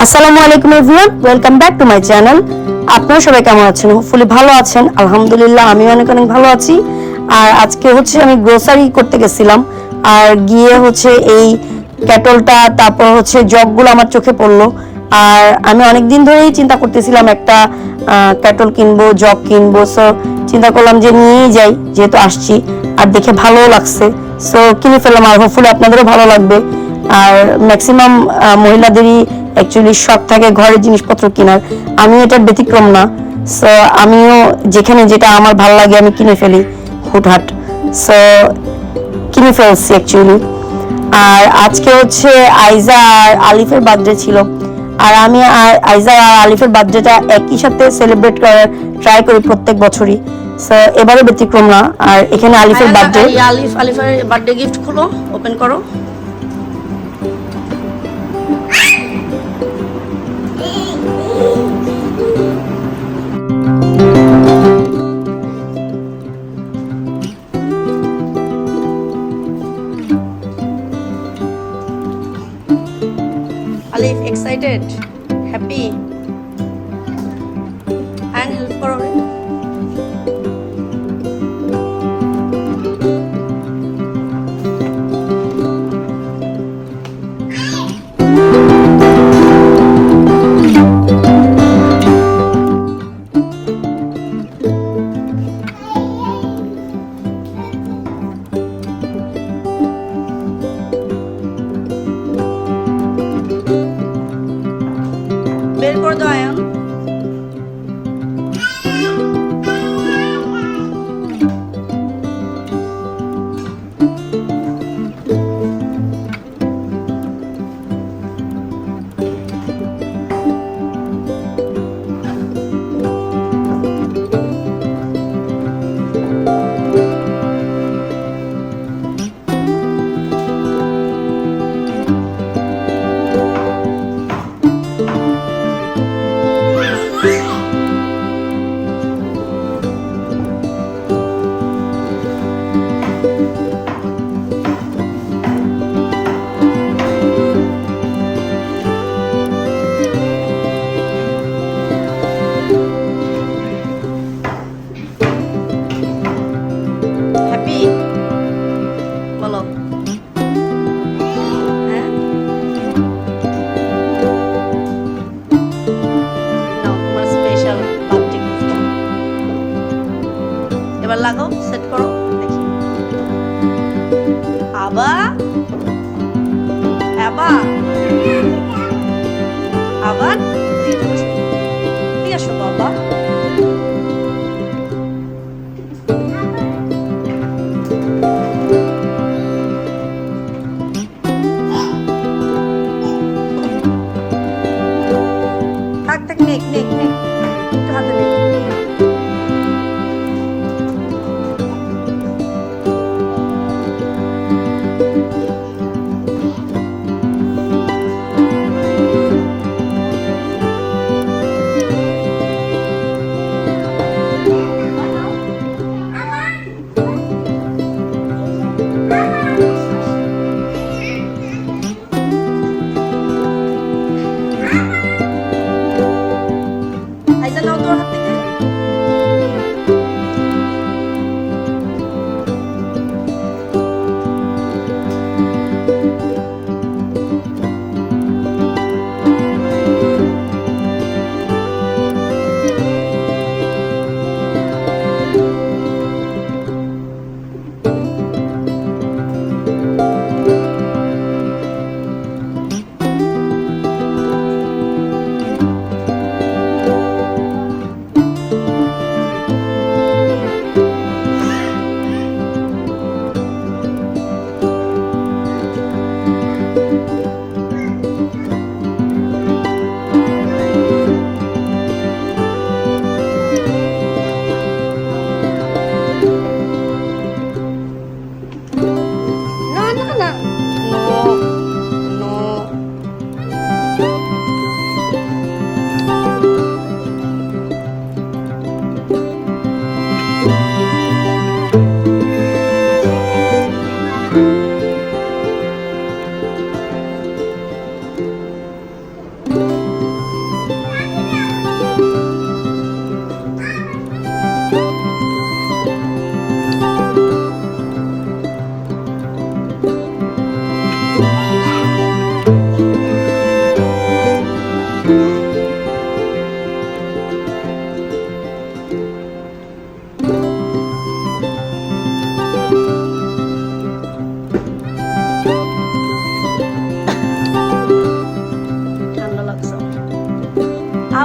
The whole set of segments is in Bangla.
আসসালামু আলাইকুম everyone, welcome back to my channel. আপনারা সবাই কেমন আছেন? হোপফুলি ভালো আছেন। আলহামদুলিল্লাহ আমি অনেক অনেক ভালো আছি। আর আজকে হচ্ছে আমি গ্রোসারি করতে গেছিলাম, আর গিয়ে হচ্ছে এই ক্যাটলটা, তারপর হচ্ছে জগগুলো আমার চোখে পড়লো। আর আমি অনেক দিন ধরেই চিন্তা করতেছিলাম একটা ক্যাটল কিনবো, জগ কিনবো। সো চিন্তা করলাম যে নিয়েই যাই, যেহেতু আসছি আর দেখে ভালোও লাগছে, সো কিনে ফেললাম। আর হোপফুলি আপনাদেরও ভালো লাগবে। আর ম্যাক্সিমাম মহিলাদেরই অ্যাকচুয়ালি শখ থাকে ঘরের জিনিসপত্র কেনার। আমি এটার ব্যতিক্রম না। সো আমিও যেখানে যেটা আমার ভালো লাগে আমি কিনে ফেলি হুটহাট। সো কিনে ফেলছি অ্যাকচুয়ালি। আর আজকে হচ্ছে আইজা আর আলিফের বার্থডে ছিল, আর আমি আর আইজা আর আলিফের বার্থডেটা একই সাথে সেলিব্রেট করার ট্রাই করি প্রত্যেক বছরই। সো এবারে ব্যতিক্রম না। আর এখানে আলিফের বার্থডে। আলিফের বার্থডে গিফট খুলো, ওপেন করো। আলিফ এক্সাইটেড, হ্যাপি, অ্যান্ড হেল্প করো রে। বের করে দাও আয়ান। হ্যাপি বলো। হ্যাঁ, নাও তোমার স্পেশাল বার্থডে গিফট। এবার লাগাও, সেট করো, দেখি। আবার আবার আবার দিয়ে আসো বাবা। থাক থাক, নেক নেক নেক, একটু হাতে নেক।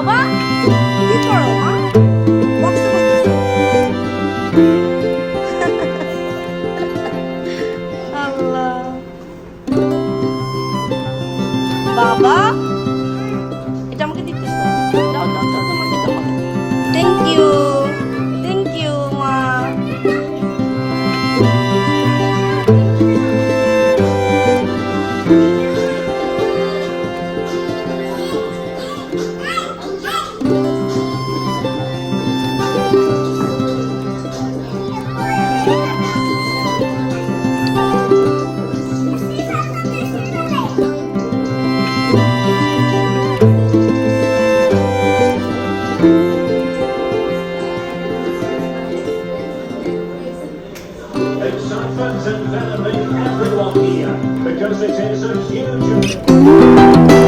বাবা কি করো মা বক্সে বসতেছো আল্লাহ বাবা এটা আমাকে দিতেছো দাও দাও দাও তোমাকে তোমাকে থ্যাংক ইউ মা Excitement and venom in everyone here because it is a huge.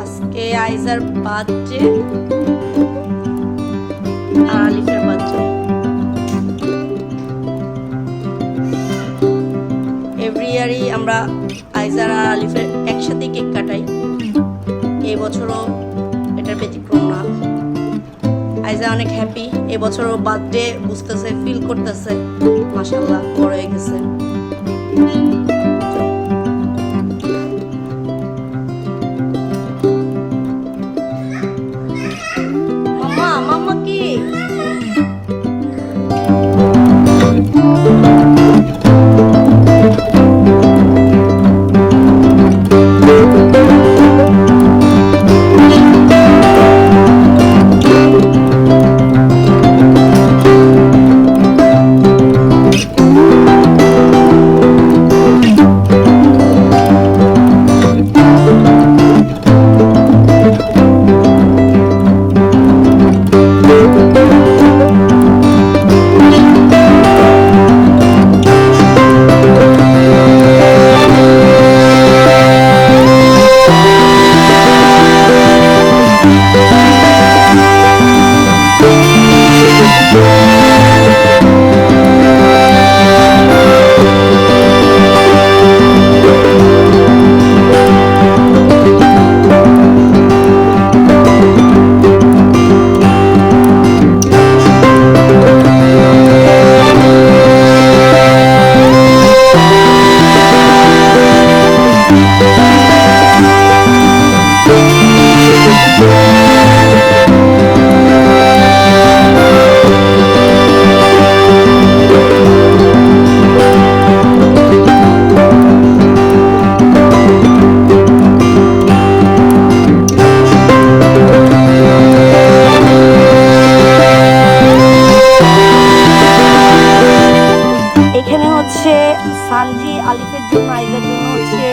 আজকে আইজার বার্থডে আর আলিফের বার্থডে এভরি ইয়ারই আমরা আইজার আর আলিফের একসাথে কেক কাটাই এই বছরও এটার ব্যতিক্রম না আইজা অনেক হ্যাপি এবছরও বার্থডে বুঝতেছে ফিল করতেছে মাশাআল্লাহ বড় হয়ে গেছে মাম্মা কি সানজি আলিফের জন্য আইজার জন্য হচ্ছে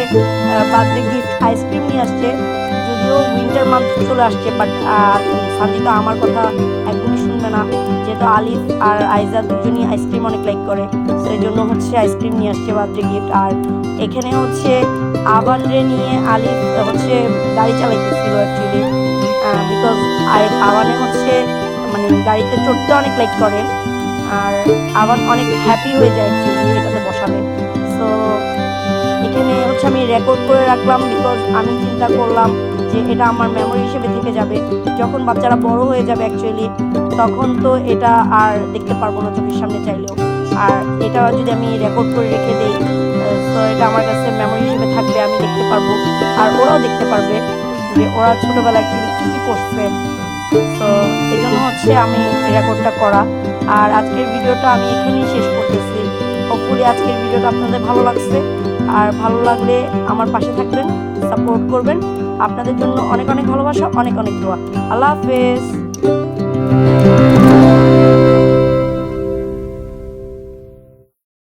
বার্থডে গিফট আইসক্রিম নিয়ে আসছে যদিও উইন্টার মান্থ চলে আসছে বাট সানজি তো আমার কথা একদমই শুনবে না যেহেতু আলিফ আর আইজা দুজনই আইসক্রিম অনেক লাইক করে সেই জন্য হচ্ছে আইসক্রিম নিয়ে আসছে বার্থডে গিফট আর এখানে হচ্ছে আবানরে নিয়ে আলিফ হচ্ছে গাড়ি চালাইতেছিল অ্যাকচুয়ালি বিকজ আবানে হচ্ছে মানে গাড়িতে চড়তে অনেক লাইক করে আর আবার অনেক হ্যাপি হয়ে যায় অ্যাকচুয়ালি এটাতে বসালে সো এখানে হচ্ছে আমি রেকর্ড করে রাখলাম বিকজ আমি চিন্তা করলাম যে এটা আমার মেমোরি হিসেবে থেকে যাবে যখন বাচ্চারা বড় হয়ে যাবে অ্যাকচুয়ালি তখন তো এটা আর দেখতে পারবো না চোখের সামনে চাইলেও আর এটা যদি আমি রেকর্ড করে রেখে দিই তো এটা আমার কাছে মেমোরি হিসেবে থাকবে আমি দেখতে পারবো আর ওরাও দেখতে পারবে যে ওরা ছোটোবেলায় অ্যাকচুয়ালি কী কী করছে তো এই জন্য হচ্ছে আমি রেকর্ডটা করা আর আজকের ভিডিওটা আমি এখানেই শেষ করতেছি হোপফুলি আজকের ভিডিওটা আপনাদের ভালো লাগছে আর ভালো লাগলে আমার পাশে থাকবেন সাপোর্ট করবেন আপনাদের জন্য অনেক অনেক ভালোবাসা অনেক অনেক দোয়া আল্লাহ হাফেজ।